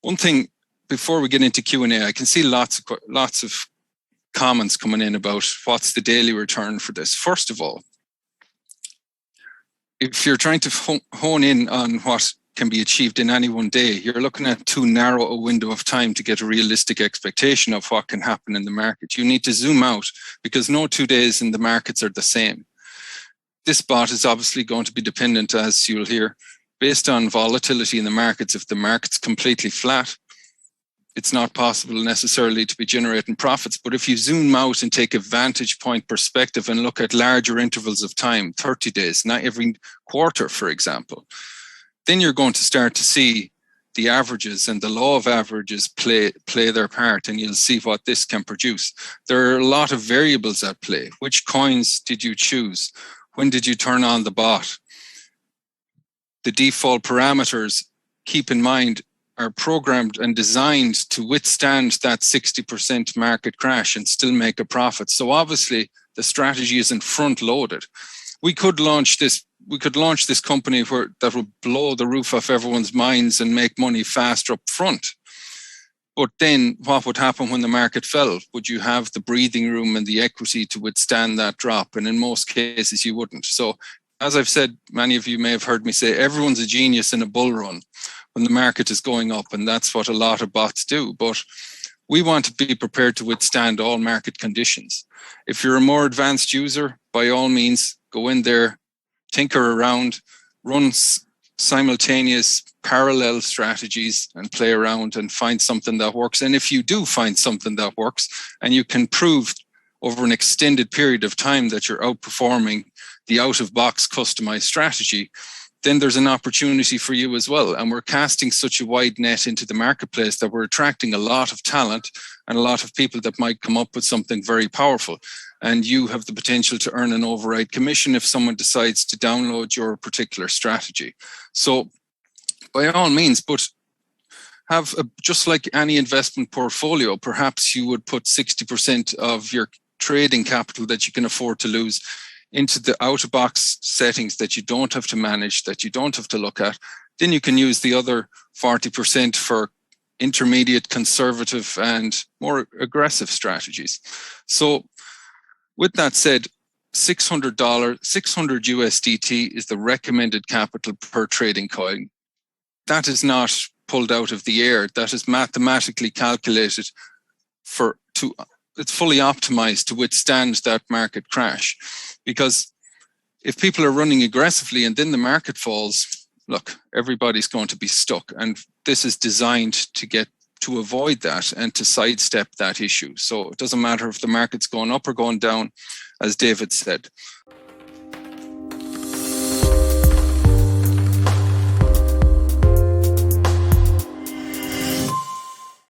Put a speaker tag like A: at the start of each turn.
A: One thing before we get into Q&A, I can see lots of comments coming in about what's the daily return for this. First of all, if you're trying to hone in on what can be achieved in any one day, you're looking at too narrow a window of time to get a realistic expectation of what can happen in the market. You need to zoom out because no 2 days in the markets are the same. This bot is obviously going to be dependent, as you'll hear, based on volatility in the markets. If the market's completely flat, it's not possible necessarily to be generating profits. But if you zoom out and take a vantage point perspective and look at larger intervals of time, 30 days, not every quarter, for example, then you're going to start to see the averages and the law of averages play their part, and you'll see what this can produce. There are a lot of variables at play. Which coins did you choose? When did you turn on the bot? The default parameters, keep in mind, are programmed and designed to withstand that 60% market crash and still make a profit. So obviously the strategy isn't front loaded. We could launch this company that would blow the roof off everyone's minds and make money fast up front. But then what would happen when the market fell? Would you have the breathing room and the equity to withstand that drop? And in most cases you wouldn't. So as I've said, many of you may have heard me say, everyone's a genius in a bull run when the market is going up, and that's what a lot of bots do. But we want to be prepared to withstand all market conditions. If you're a more advanced user, by all means, go in there, tinker around, run simultaneous parallel strategies and play around and find something that works. And if you do find something that works and you can prove over an extended period of time that you're outperforming the out-of-box customized strategy, then there's an opportunity for you as well. And we're casting such a wide net into the marketplace that we're attracting a lot of talent and a lot of people that might come up with something very powerful. And you have the potential to earn an override commission if someone decides to download your particular strategy. So by all means, but just like any investment portfolio, perhaps you would put 60% of your trading capital that you can afford to lose into the out-of-box settings that you don't have to manage, that you don't have to look at. Then you can use the other 40% for intermediate, conservative, and more aggressive strategies. So with that said, $600 USDT is the recommended capital per trading coin. That is not pulled out of the air. That is mathematically calculated it's fully optimized to withstand that market crash. Because if people are running aggressively and then the market falls, look, everybody's going to be stuck. And this is designed to avoid that and to sidestep that issue. So it doesn't matter if the market's going up or going down, as David said.